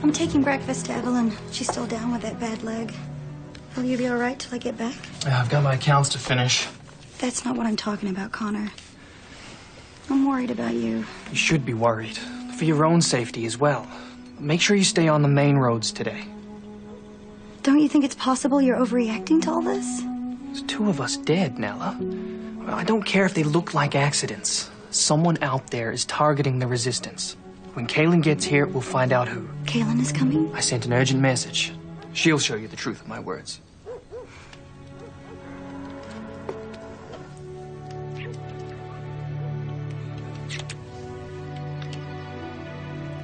I'm taking breakfast to Evelyn. She's still down with that bad leg. Will you be all right till I get back? I've got my accounts to finish. That's not what I'm talking about, Connor. I'm worried about you. You should be worried. For your own safety as well. Make sure you stay on the main roads today. Don't you think it's possible you're overreacting to all this? There's 2 of us dead, Nella. I don't care if they look like accidents. Someone out there is targeting the resistance. When Kahlan gets here, we'll find out who. Kahlan is coming? I sent an urgent message. She'll show you the truth of my words.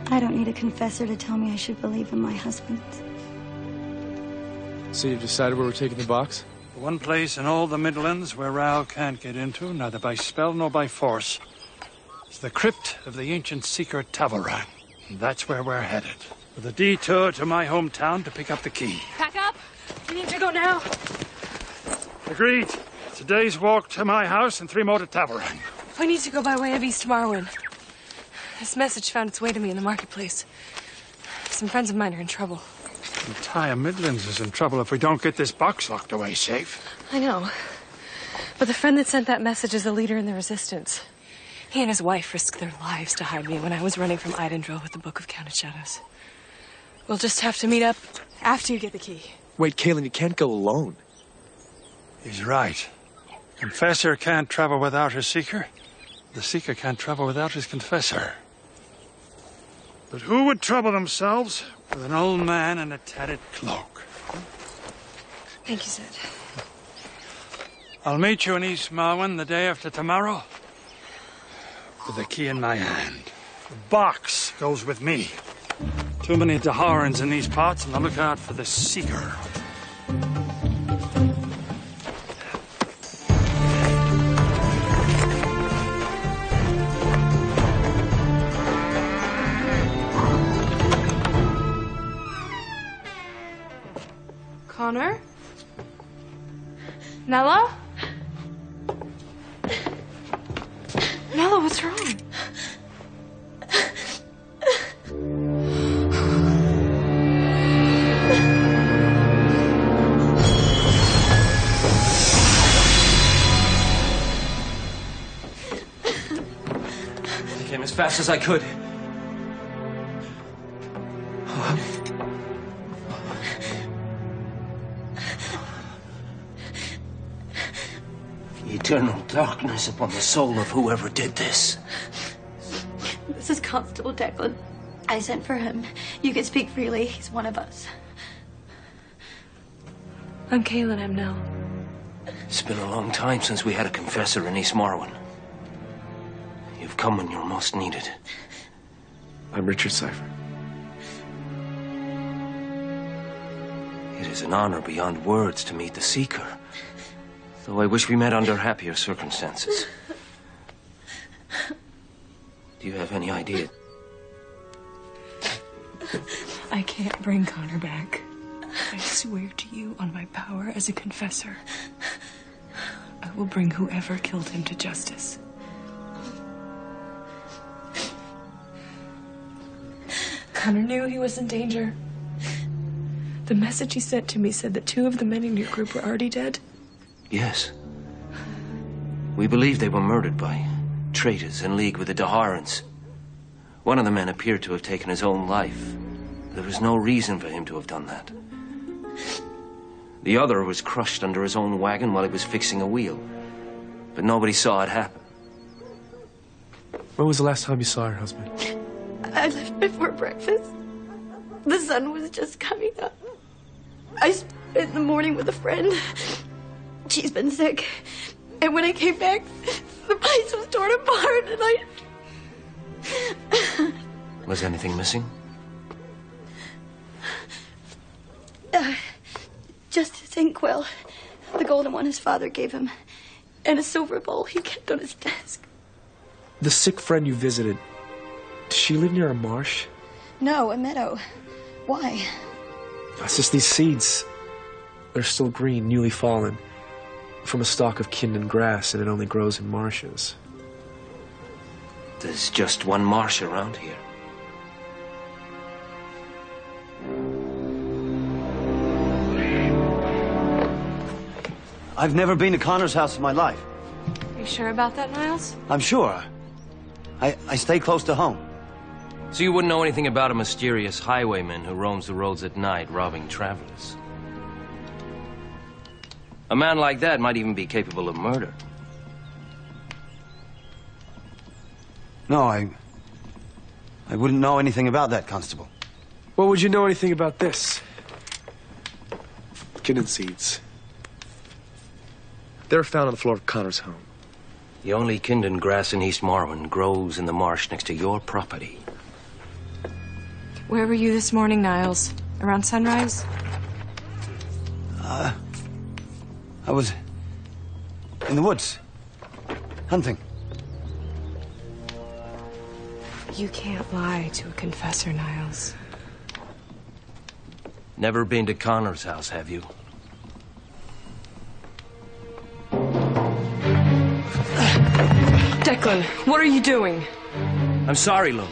I don't need a confessor to tell me I should believe in my husband. So you've decided where we're taking the box? The one place in all the Midlands where Rao can't get into, neither by spell nor by force, is the crypt of the ancient seeker Tavarang. And that's where we're headed. With a detour to my hometown to pick up the key. Pack up! We need to go now. Agreed. It's a day's walk to my house and 3 more to Tavarang. We need to go by way of East Marwin. This message found its way to me in the marketplace. Some friends of mine are in trouble. The entire Midlands is in trouble if we don't get this box locked away safe. I know. But the friend that sent that message is a leader in the resistance. He and his wife risked their lives to hide me when I was running from Idendril with the Book of Counted Shadows. We'll just have to meet up after you get the key. Wait, Kahlan, you can't go alone. He's right. Confessor can't travel without his seeker. The seeker can't travel without his confessor. But who would trouble themselves with an old man in a tattered cloak? Thank you, Zed. I'll meet you in East Marwin the day after tomorrow with the key in my hand. The box goes with me. Too many Daharans in these parts, and I'll look out for the seeker. Connor? Nella? Nella, what's wrong? I came as fast as I could. Eternal darkness upon the soul of whoever did this. This is Constable Declan. I sent for him. You can speak freely. He's one of us. I'm Kahlan, I'm Nell. It's been a long time since we had a confessor in East Marwin. You've come when you're most needed. I'm Richard Cypher. It is an honor beyond words to meet the Seeker. Though I wish we met under happier circumstances. Do you have any idea? I can't bring Connor back. I swear to you on my power as a confessor, I will bring whoever killed him to justice. Connor knew he was in danger. The message he sent to me said that 2 of the men in your group were already dead. Yes. We believe they were murdered by traitors in league with the Daharans. One of the men appeared to have taken his own life. There was no reason for him to have done that. The other was crushed under his own wagon while he was fixing a wheel. But nobody saw it happen. When was the last time you saw her husband? I left before breakfast. The sun was just coming up. I spent the morning with a friend. She's been sick. And when I came back, the place was torn apart and Was anything missing? just his inkwell. The golden one his father gave him. And a silver bowl he kept on his desk. The sick friend you visited, does she live near a marsh? No, a meadow. Why? It's just these seeds. They're still green, newly fallen. From a stalk of kindred grass, and it only grows in marshes. There's just one marsh around here. I've never been to Connor's house in my life. Are you sure about that, Niles? I'm sure. I stay close to home. So you wouldn't know anything about a mysterious highwayman who roams the roads at night, robbing travelers? A man like that might even be capable of murder. No, I wouldn't know anything about that, Constable. Well, would you know anything about this? Kindon seeds. They were found on the floor of Connor's home. The only kindon grass in East Morrowind grows in the marsh next to your property. Where were you this morning, Niles? Around sunrise? I was in the woods, hunting. You can't lie to a confessor, Niles. Never been to Connor's house, have you? Declan, what are you doing? I'm sorry, Lum.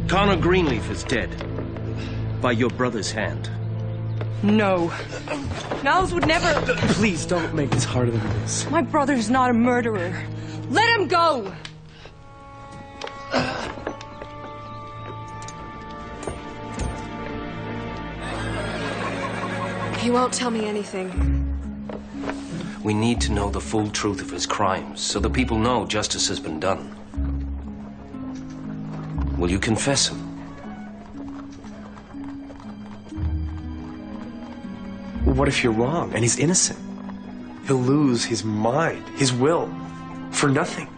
Connor Greenleaf is dead. By your brother's hand. No. Niles would never... Please don't make this harder than it is. My brother's not a murderer. Let him go! He won't tell me anything. We need to know the full truth of his crimes so the people know justice has been done. Will you confess him? What if you're wrong and he's innocent? He'll lose his mind, his will, for nothing.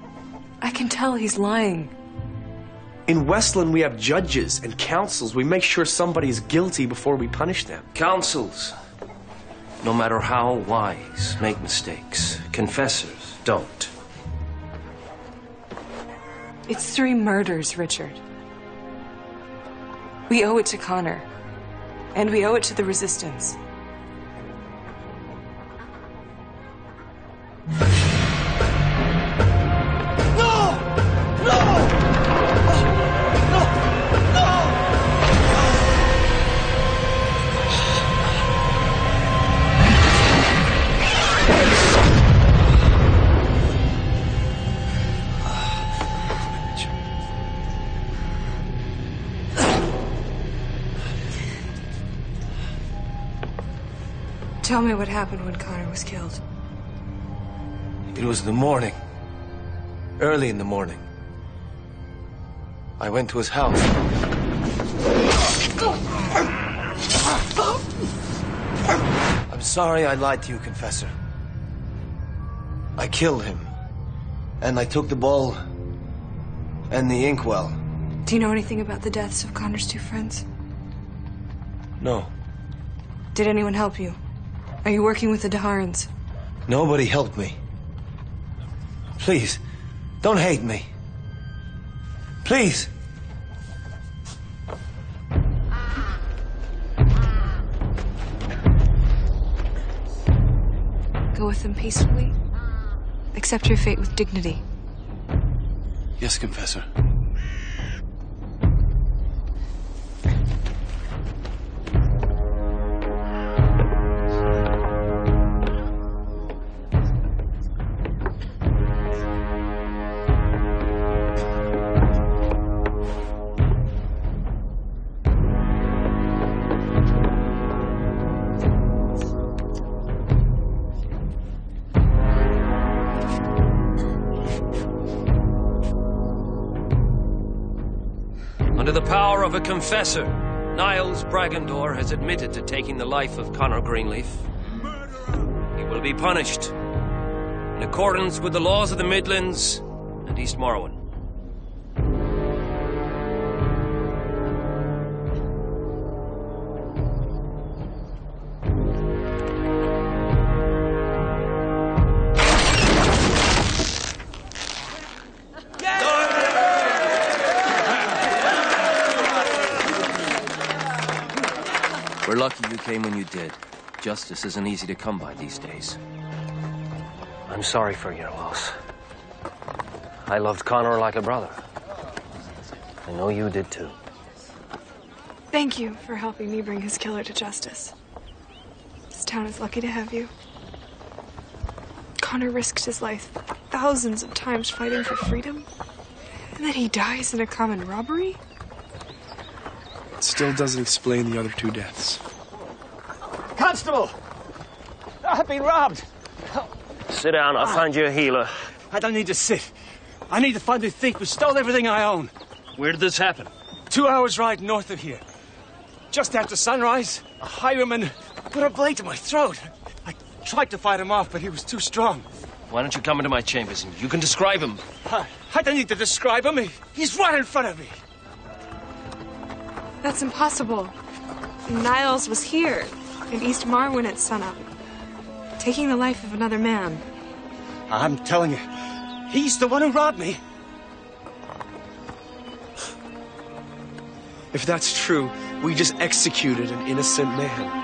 I can tell he's lying. In Westland, we have judges and councils. We make sure somebody's guilty before we punish them. Councils, no matter how wise, make mistakes. Confessors don't. It's 3 murders, Richard. We owe it to Connor. And we owe it to the Resistance. Tell me what happened when Connor was killed. It was the morning. Early in the morning. I went to his house. I'm sorry I lied to you, Confessor. I killed him. And I took the bowl and the inkwell. Do you know anything about the deaths of Connor's 2 friends? No. Did anyone help you? Are you working with the Daharans? Nobody helped me. Please, don't hate me. Please. Go with them peacefully. Accept your fate with dignity. Yes, Confessor. Under the power of a confessor, Niles Bragandor has admitted to taking the life of Connor Greenleaf. He will be punished in accordance with the laws of the Midlands and East Morrowind. We're lucky you came when you did. Justice isn't easy to come by these days. I'm sorry for your loss. I loved Connor like a brother. I know you did too. Thank you for helping me bring his killer to justice. This town is lucky to have you. Connor risked his life thousands of times fighting for freedom, and then he dies in a common robbery? It still doesn't explain the other two deaths. Constable! I've been robbed! Sit down, I'll find you a healer. I don't need to sit. I need to find the thief who stole everything I own. Where did this happen? 2 hours ride north of here. Just after sunrise, a highwayman put a blade to my throat. I tried to fight him off, but he was too strong. Why don't you come into my chambers and you can describe him? I don't need to describe him. He's right in front of me. That's impossible. Niles was here, in East Marwyn at sunup, taking the life of another man. I'm telling you, he's the one who robbed me. If that's true, we just executed an innocent man.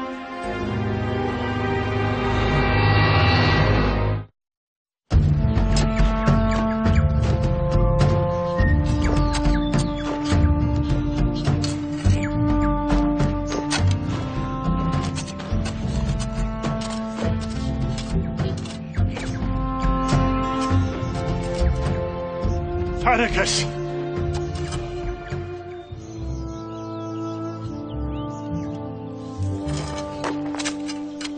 Zeddicus!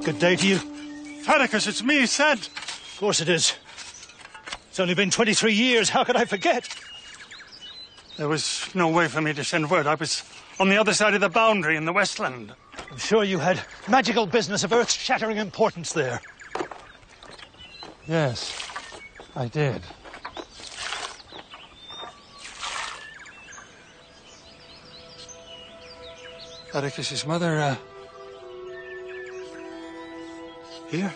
Good day to you. Zeddicus, it's me, Zed. Of course it is. It's only been 23 years. How could I forget? There was no way for me to send word. I was on the other side of the boundary in the Westland. I'm sure you had magical business of earth-shattering importance there. Yes, I did. Zeddicus's mother, Here?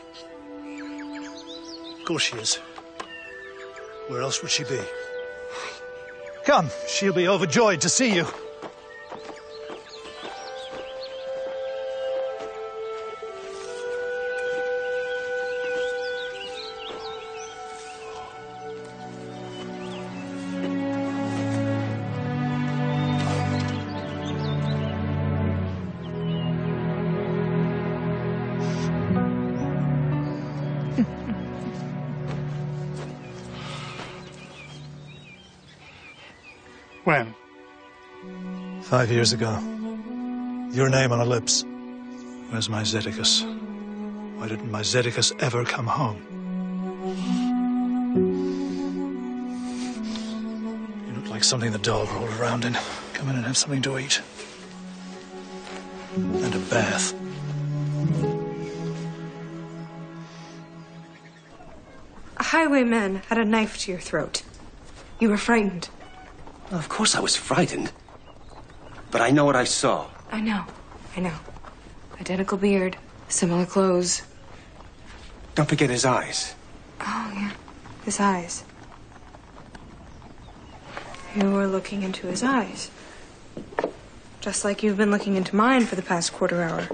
Of course she is. Where else would she be? Come, she'll be overjoyed to see you. When? 5 years ago. Your name on her lips. Where's my Zeddicus? Why didn't my Zeddicus ever come home? You look like something the dog rolled around in. Come in and have something to eat. And a bath. A highwayman had a knife to your throat. You were frightened. Well, of course I was frightened. But I know what I saw. I know. Identical beard, similar clothes. Don't forget his eyes. Oh, yeah. His eyes. You were looking into his eyes. Just like you've been looking into mine for the past quarter hour.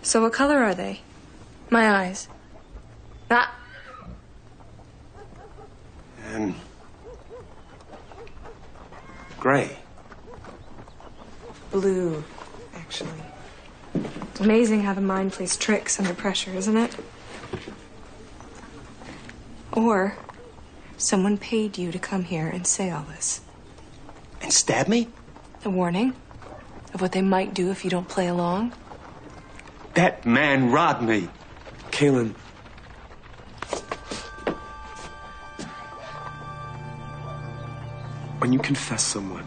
So what color are they? My eyes. Ah. Gray. Blue, actually. It's amazing how the mind plays tricks under pressure, isn't it? Or someone paid you to come here and say all this. And stab me? A warning of what they might do if you don't play along. That man robbed me. Kahlan. When you confess someone,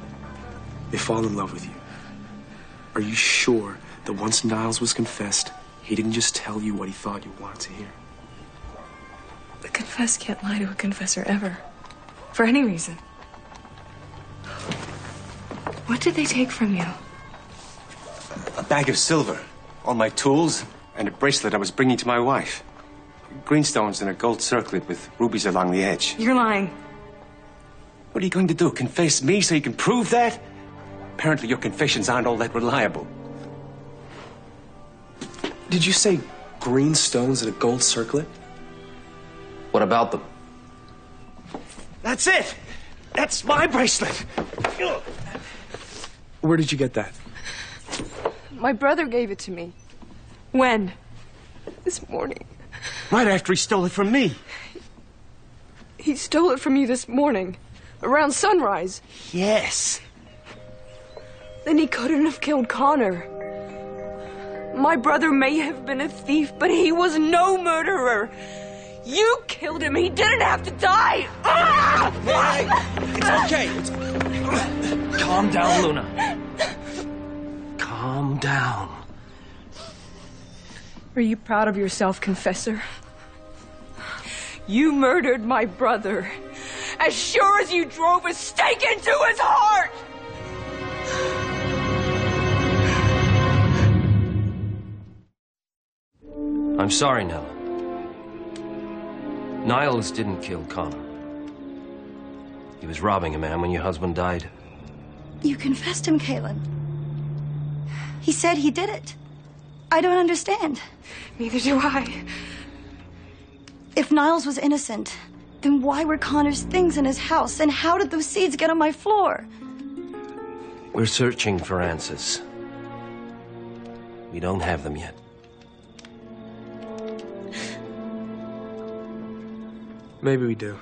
they fall in love with you. Are you sure that once Niles was confessed, he didn't just tell you what he thought you wanted to hear? The confessed can't lie to a confessor ever. For any reason. What did they take from you? A bag of silver, all my tools, and a bracelet I was bringing to my wife. Greenstones and a gold circlet with rubies along the edge. You're lying. What are you going to do? Confess me so you can prove that? Apparently your confessions aren't all that reliable. Did you say green stones and a gold circlet? What about them? That's it! That's my bracelet! Where did you get that? My brother gave it to me. When? This morning. Right after he stole it from me. He stole it from you this morning, around sunrise. Yes. Then he couldn't have killed Connor. My brother may have been a thief, but he was no murderer. You killed him. He didn't have to die. Hey, it's okay. Calm down, Luna. Calm down. Are you proud of yourself, confessor? You murdered my brother, as sure as you drove a stake into his heart! I'm sorry, Nella. Niles didn't kill Connor. He was robbing a man when your husband died. You confessed him, Kahlan. He said he did it. I don't understand. Neither do I. If Niles was innocent, then why were Connor's things in his house? And how did those seeds get on my floor? We're searching for answers. We don't have them yet. Maybe we do.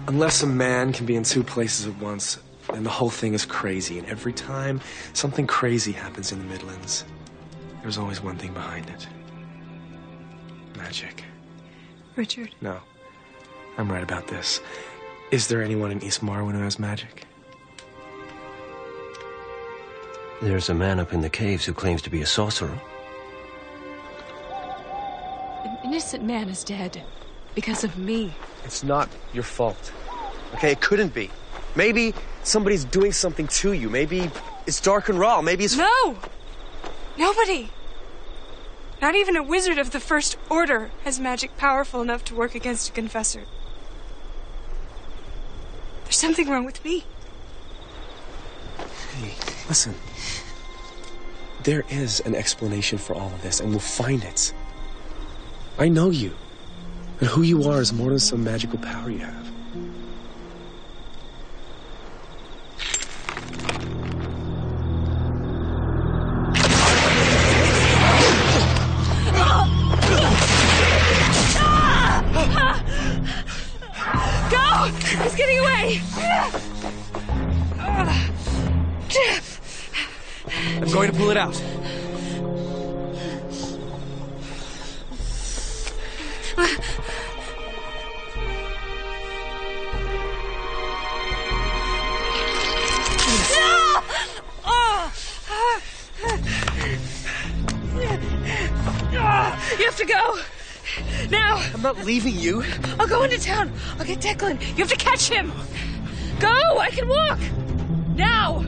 Unless a man can be in two places at once, then the whole thing is crazy. And every time something crazy happens in the Midlands, there's always one thing behind it. Magic. Richard. No. I'm right about this. Is there anyone in East Marwyn who has magic? There's a man up in the caves who claims to be a sorcerer. An innocent man is dead. Because of me. It's not your fault. Okay, it couldn't be. Maybe somebody's doing something to you. Maybe it's dark and raw. Maybe it's... No! Nobody! Not even a wizard of the First Order has magic powerful enough to work against a confessor. There's something wrong with me. Hey, listen. There is an explanation for all of this, and we'll find it. I know you. And who you are is more than some magical power you have. Go! He's getting away! I'm going to pull it out. You have to go! Now! I'm not leaving you. I'll go into town. I'll get Declan. You have to catch him! Go! I can walk! Now!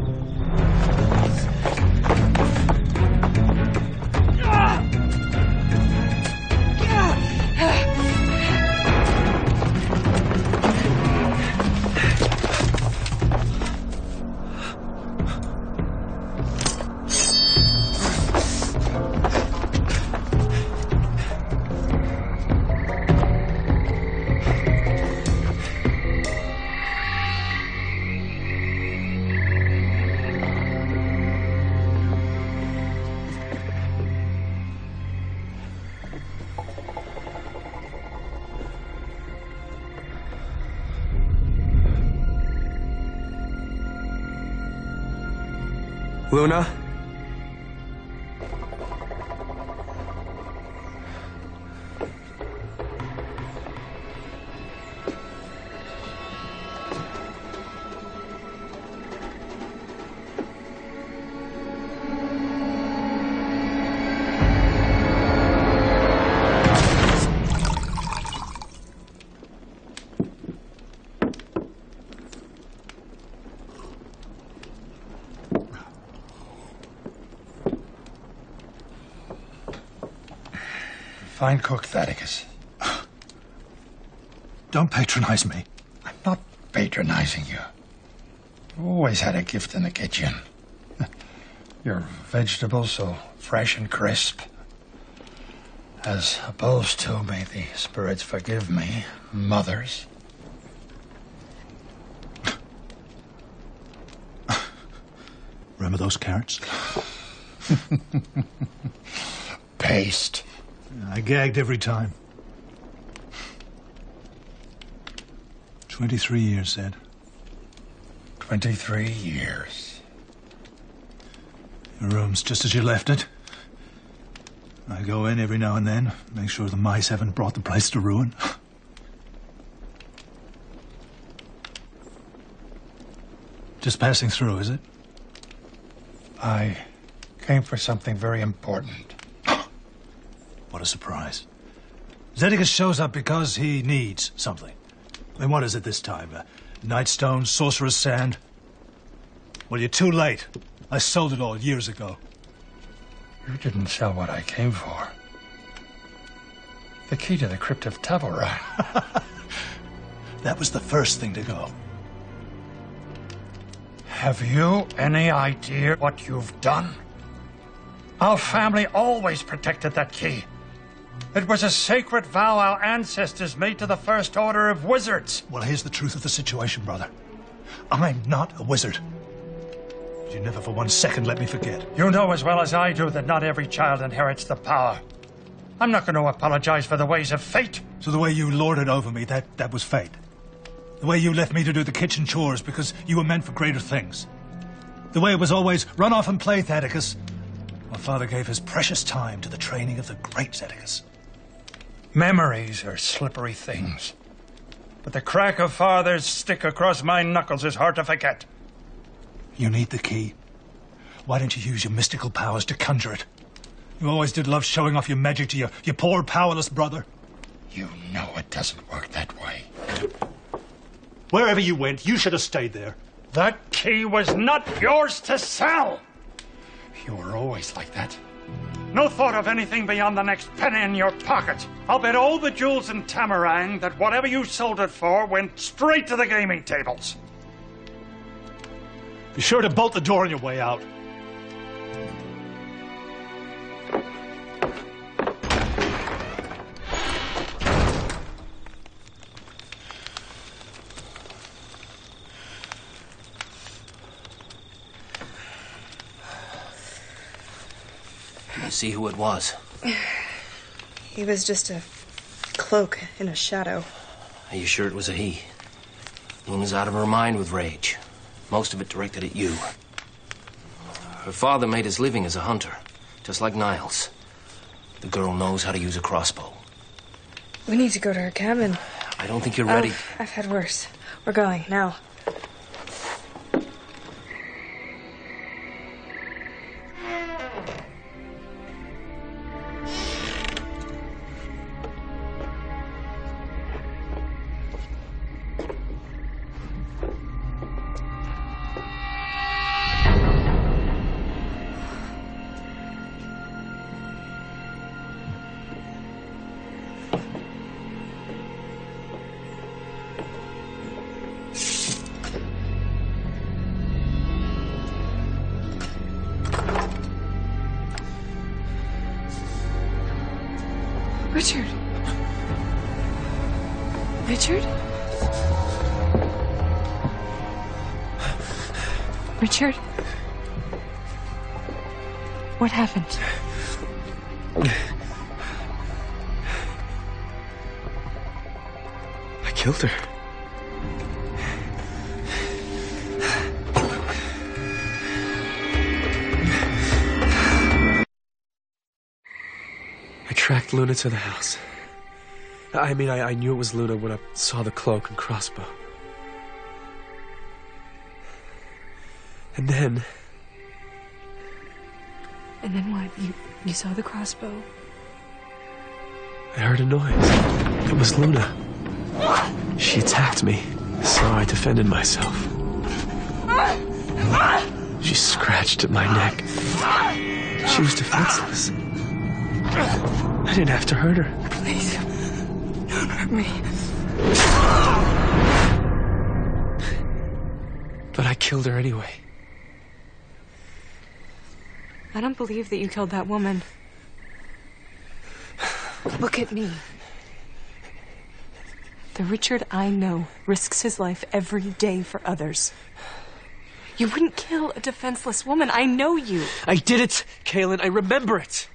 Luna? Fine cook, Zeddicus. Don't patronize me. I'm not patronizing you. You've always had a gift in the kitchen. Your vegetables so fresh and crisp. As opposed to, may the spirits forgive me, mothers. Remember those carrots? Paste. I gagged every time. 23 years, Zed. 23 years. Your room's just as you left it. I go in every now and then, make sure the mice haven't brought the place to ruin. Just passing through, is it? I came for something very important. What a surprise. Zeddicus shows up because he needs something. And what is it this time? Nightstone, sorcerer's sand? Well, you're too late. I sold it all years ago. You didn't sell what I came for. The key to the crypt of Tavarai. That was the first thing to go. Have you any idea what you've done? Our family always protected that key. It was a sacred vow our ancestors made to the First Order of Wizards. Well, here's the truth of the situation, brother. I'm not a wizard. You never for 1 second let me forget. You know as well as I do that not every child inherits the power. I'm not going to apologize for the ways of fate. So the way you lorded over me, that was fate. The way you left me to do the kitchen chores because you were meant for greater things. The way it was always, run off and play, Zeddicus. My father gave his precious time to the training of the great Zeddicus. Memories are slippery things. But the crack of father's stick across my knuckles is hard to forget. You need the key. Why don't you use your mystical powers to conjure it? You always did love showing off your magic to your poor, powerless brother. You know it doesn't work that way. Wherever you went, you should have stayed there. That key was not yours to sell. You were always like that. No thought of anything beyond the next penny in your pocket. I'll bet all the jewels in Tamarang that whatever you sold it for went straight to the gaming tables. Be sure to bolt the door on your way out. See who it was. He was just a cloak in a shadow. Are you sure it was a he? Luna's out of her mind with rage. Most of it directed at you. Her father made his living as a hunter, just like Niles. The girl knows how to use a crossbow. We need to go to her cabin. I don't think you're ready. I've had worse. We're going, now. Richard? Richard? Richard? What happened? I killed her. I tracked Luna to the house. I mean, I knew it was Luna when I saw the cloak and crossbow. And then... And then what? You saw the crossbow? I heard a noise. It was Luna. She attacked me, so I defended myself. She scratched at my neck. She was defenseless. I didn't have to hurt her. Please, don't hurt me. But I killed her anyway. I don't believe that you killed that woman. Look at me. The Richard I know risks his life every day for others. You wouldn't kill a defenseless woman. I know you. I did it, Kahlan. I remember it.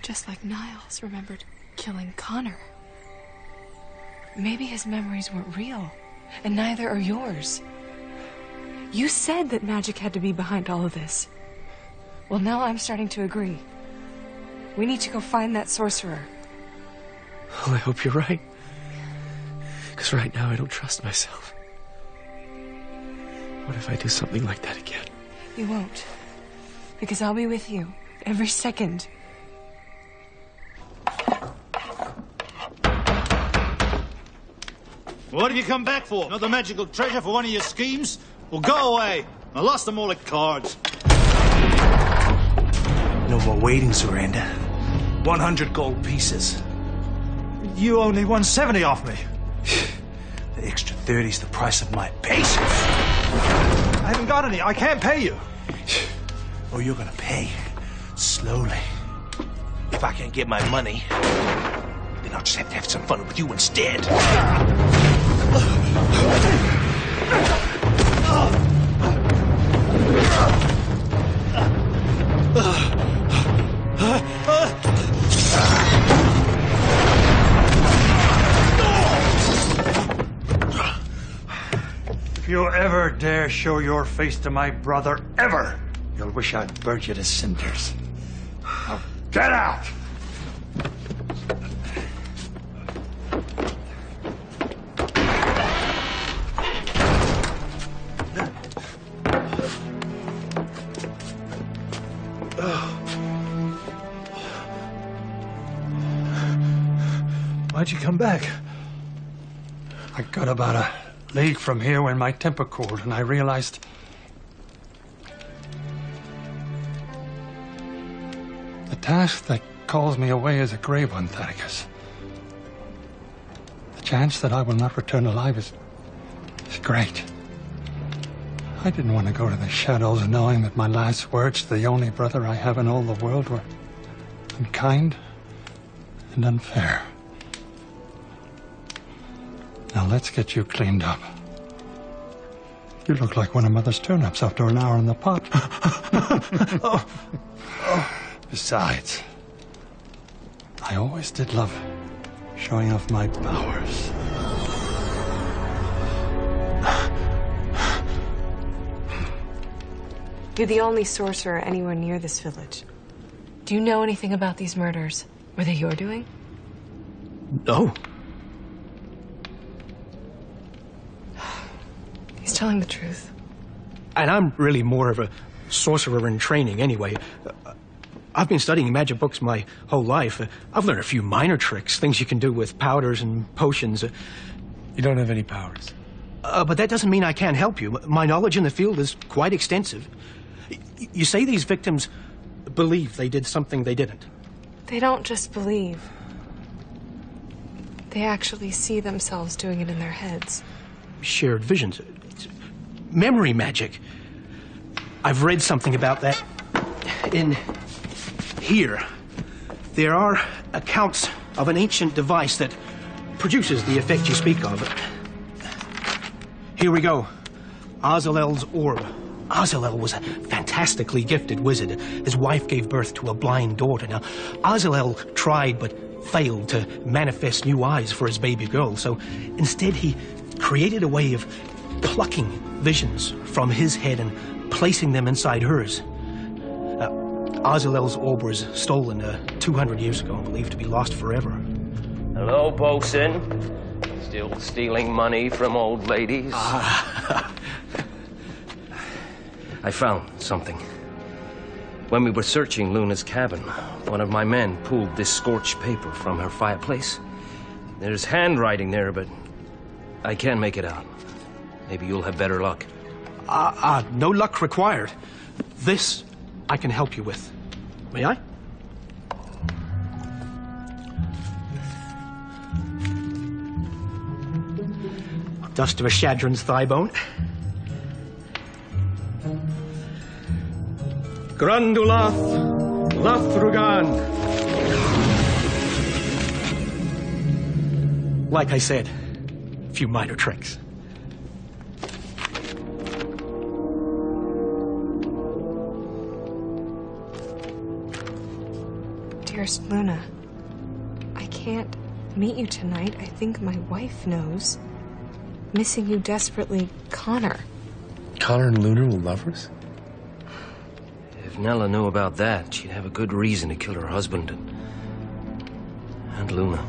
Just like Niles remembered killing Connor. Maybe his memories weren't real, and neither are yours. You said that magic had to be behind all of this. Well, now I'm starting to agree. We need to go find that sorcerer. Well, I hope you're right. Because right now I don't trust myself. What if I do something like that again? You won't. Because I'll be with you every second. What have you come back for? Another magical treasure for one of your schemes? Well, go away. I lost them all at cards. No more waiting, Surrender. 100 gold pieces. You only won 70 off me. The extra 30's the price of my patience. I haven't got any. I can't pay you. Oh, you're gonna pay. Slowly. If I can't get my money, then I'll just have to have some fun with you instead. If you ever dare show your face to my brother, ever, you'll wish I'd burnt you to cinders. Now, get out! Why'd you come back? I got about a league from here when my temper cooled, and I realized the task that calls me away is a grave one, Zeddicus. The chance that I will not return alive is great. I didn't want to go to the shadows knowing that my last words to the only brother I have in all the world were unkind and unfair. Now let's get you cleaned up. You look like one of Mother's turnips after an hour in the pot. Besides, I always did love showing off my powers. You're the only sorcerer anywhere near this village. Do you know anything about these murders? Were they your doing? No. He's telling the truth. And I'm really more of a sorcerer in training anyway. I've been studying magic books my whole life. I've learned a few minor tricks, things you can do with powders and potions. You don't have any powers. But that doesn't mean I can't help you. My knowledge in the field is quite extensive. You say these victims believe they did something they didn't. They don't just believe. They actually see themselves doing it in their heads. Shared visions. It's memory magic. I've read something about that in here. There are accounts of an ancient device that produces the effect you speak of. Here we go. Azalel's orb. Azalel was a fantastically gifted wizard. His wife gave birth to a blind daughter. Now, Azalel tried but failed to manifest new eyes for his baby girl, so instead he created a way of plucking visions from his head and placing them inside hers. Azalel's orb was stolen 200 years ago and believed to be lost forever. Hello, bosun. Still stealing money from old ladies? I found something. When we were searching Luna's cabin, one of my men pulled this scorched paper from her fireplace. There's handwriting there, but I can't make it out. Maybe you'll have better luck. No luck required. This I can help you with. May I? Dust of a Shadron's thigh bone. Grandulath Lathrugan. Like I said, a few minor tricks. Do Here's Luna. I can't meet you tonight. I think my wife knows. Missing you desperately, Connor. Connor and Luna were lovers? If Nella knew about that, she'd have a good reason to kill her husband and Luna.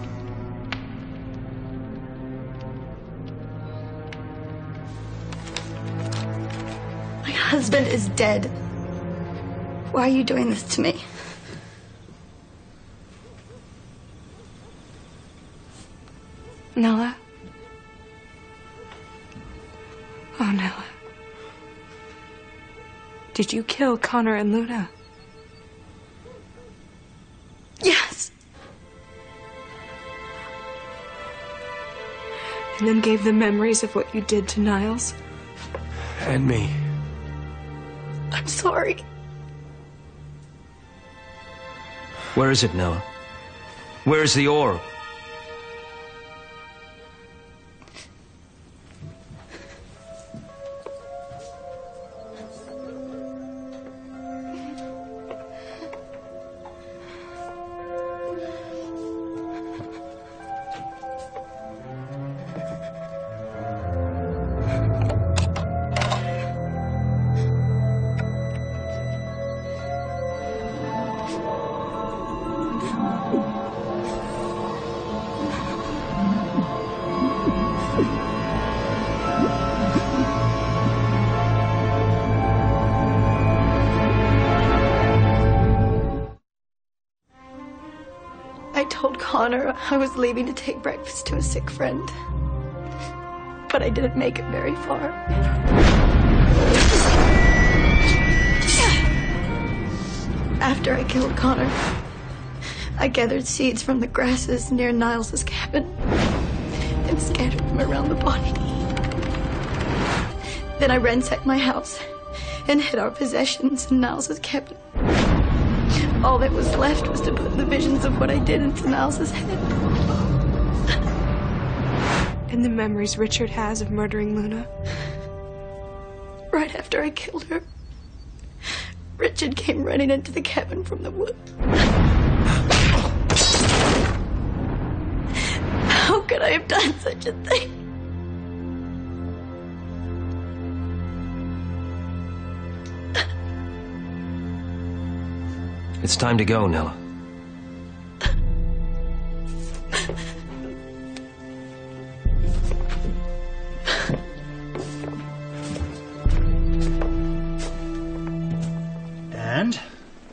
My husband is dead. Why are you doing this to me? Nella? Oh, Nella. Did you kill Connor and Luna? Yes. And then gave them memories of what you did to Niles? And me. I'm sorry. Where is it, Nella? Where's the orb? I told Connor I was leaving to take breakfast to a sick friend. But I didn't make it very far. After I killed Connor, I gathered seeds from the grasses near Niles's cabin and scattered them around the body. Then I ransacked my house and hid our possessions in Niles's cabin. All that was left was to put the visions of what I did into Niles's head. And the memories Richard has of murdering Luna? Right after I killed her, Richard came running into the cabin from the wood. How could I have done such a thing? It's time to go, Nella. And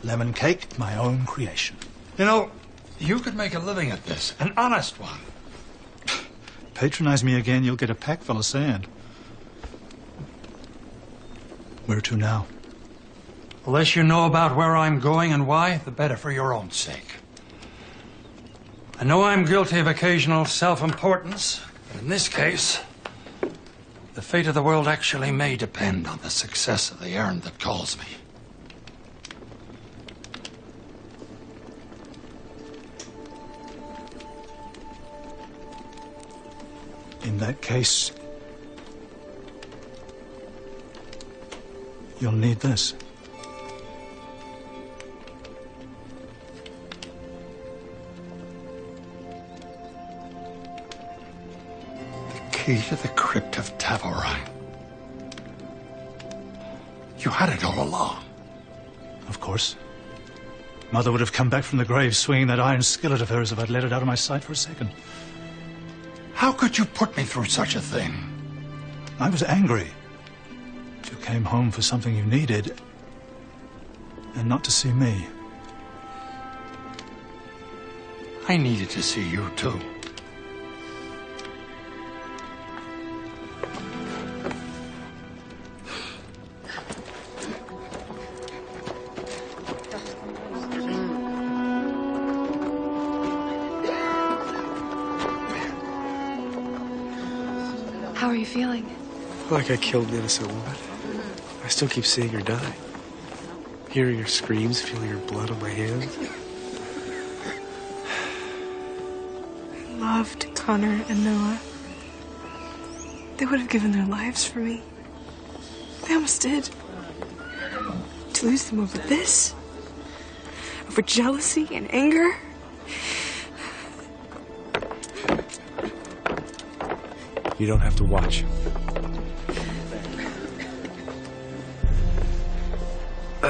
lemon cake, my own creation. You know, you could make a living at this, an honest one. Patronize me again, you'll get a pack full of sand. Where to now? The less you know about where I'm going and why, the better for your own sake. I know I'm guilty of occasional self-importance, but in this case, the fate of the world actually may depend on the success of the errand that calls me. In that case, you'll need this. Key to the crypt of Tavorai. You had it all along. Of course. Mother would have come back from the grave swinging that iron skillet of hers if I'd let it out of my sight for a second. How could you put me through such a thing? I was angry. You came home for something you needed, and not to see me. I needed to see you, too. How are you feeling? Like I killed an innocent woman. I still keep seeing her die. Hearing her screams, feeling her blood on my hands. I loved Connor and Noah. They would have given their lives for me. They almost did. To lose them over this? over jealousy and anger. You don't have to watch.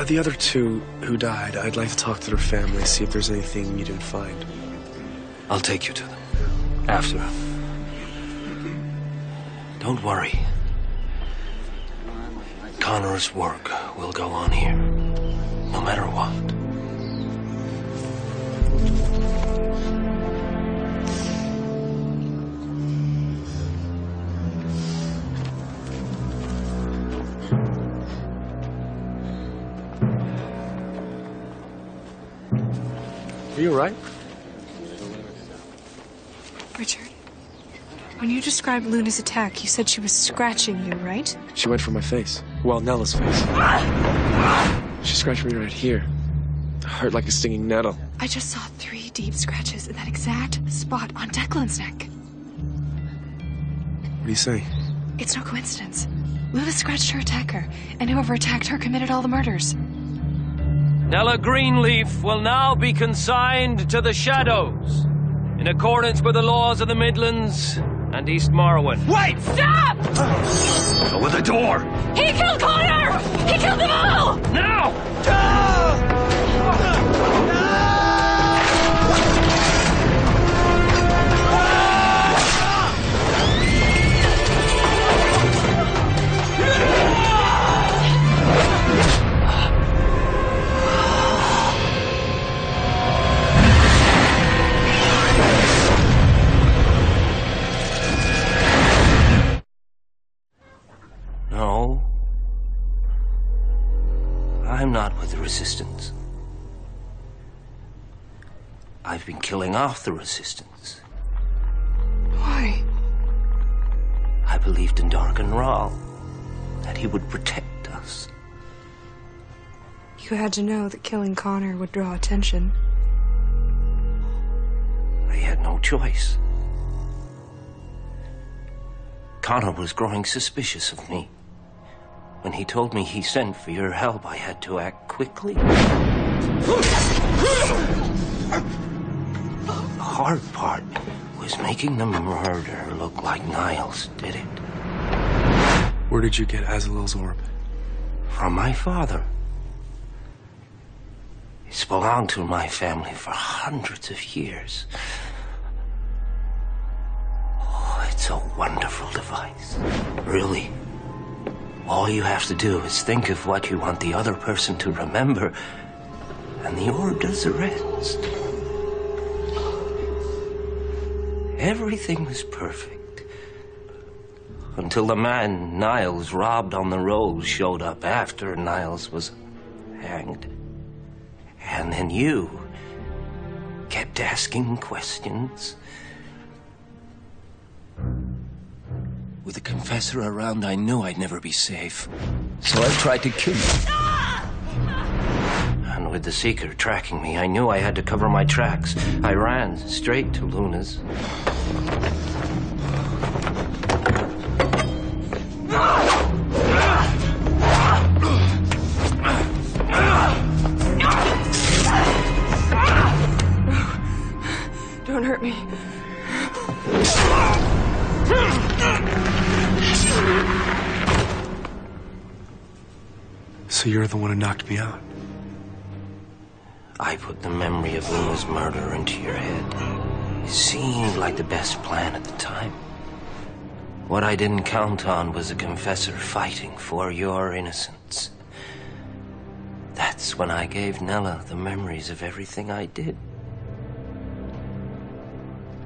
The other two who died, I'd like to talk to their families, see if there's anything you didn't find. I'll take you to them. After. Don't worry. Connor's work will go on here, no matter what. Are you all right? Richard, when you described Luna's attack, you said she was scratching you, right? She went for my face. Well, Nella's face. She scratched me right here. It hurt like a stinging nettle. I just saw 3 deep scratches in that exact spot on Declan's neck. What do you say? It's no coincidence. Luna scratched her attacker, and whoever attacked her committed all the murders. Nella Greenleaf will now be consigned to the shadows, in accordance with the laws of the Midlands and East Marwen. Wait! Stop! Go with the door! He killed Connor! He killed them all! Now! No. I'm not with the Resistance. I've been killing off the Resistance. Why? I believed in Dargan Ral, that he would protect us. You had to know that killing Connor would draw attention. I had no choice. Connor was growing suspicious of me. When he told me he sent for your help, I had to act quickly. The hard part was making the murder look like Niles did it. Where did you get Azalel's orb? From my father. It's belonged to my family for hundreds of years. Oh, it's a wonderful device. Really. All you have to do is think of what you want the other person to remember, and the orb does the rest. Everything was perfect. Until the man Niles robbed on the road showed up after Niles was hanged. And then you kept asking questions. With the confessor around, I knew I'd never be safe. So I tried to kill you. And with the Seeker tracking me, I knew I had to cover my tracks. I ran straight to Luna's. Don't hurt me. So you're the one who knocked me out? I put the memory of Luna's murder into your head. It seemed like the best plan at the time. What I didn't count on was a confessor fighting for your innocence. That's when I gave Nella the memories of everything I did.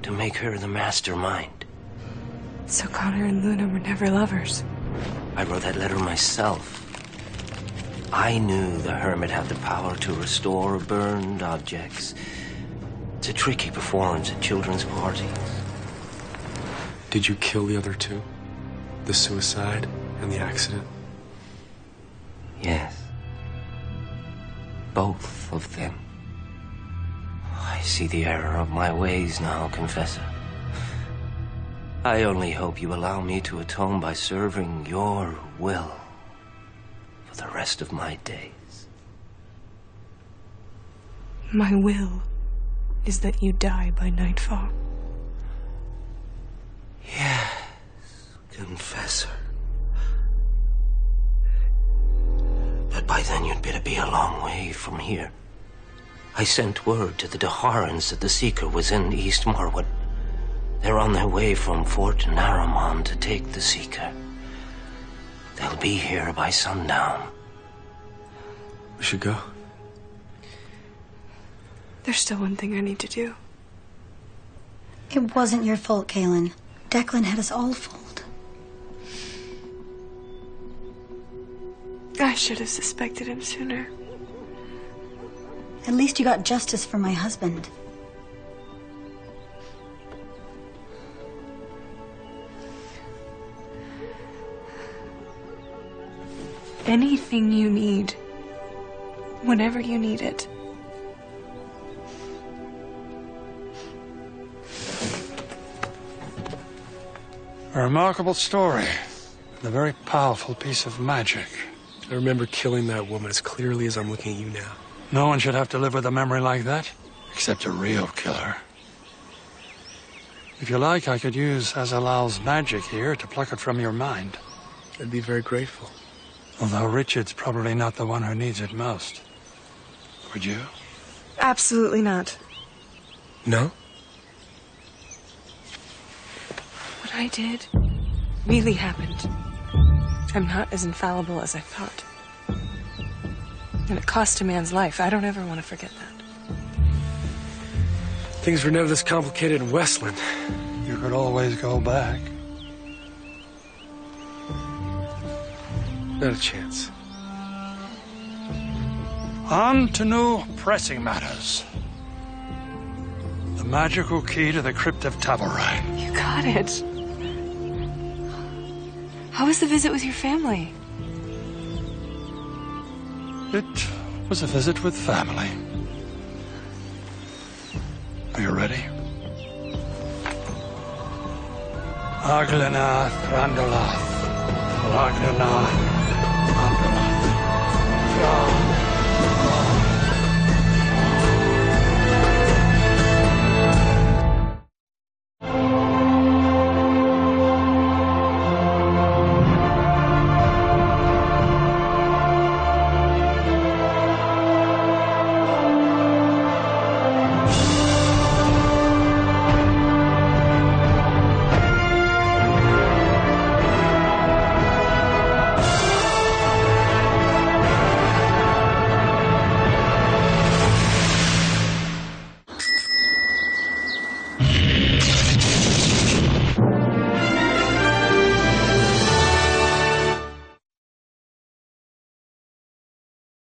To make her the mastermind. So Connor and Luna were never lovers. I wrote that letter myself. I knew the Hermit had the power to restore burned objects. It's a trick he performs at children's parties. Did you kill the other two? The suicide and the accident? Yes. Both of them. I see the error of my ways now, Confessor. I only hope you allow me to atone by serving your will for the rest of my days. My will is that you die by nightfall. Yes, Confessor. But by then you'd better be a long way from here. I sent word to the Daharans that the Seeker was in East Marwood. They're on their way from Fort Naramon to take the Seeker. They'll be here by sundown. We should go. There's still one thing I need to do. It wasn't your fault, Kahlan. Declan had us all fooled. I should have suspected him sooner. At least you got justice for my husband. Anything you need, whenever you need it. A remarkable story. And a very powerful piece of magic. I remember killing that woman as clearly as I'm looking at you now. No one should have to live with a memory like that, except a real killer. If you like, I could use Azalal's magic here to pluck it from your mind. I'd be very grateful. Although Richard's probably not the one who needs it most. Would you? Absolutely not. No? What I did really happened. I'm not as infallible as I thought. And it cost a man's life. I don't ever want to forget that. Things were never this complicated in Westland. You could always go back. Not a chance. On to new pressing matters. The magical key to the crypt of Tabarai. You got it. How was the visit with your family? It was a visit with family. Are you ready? Aglana Randolath. Aglana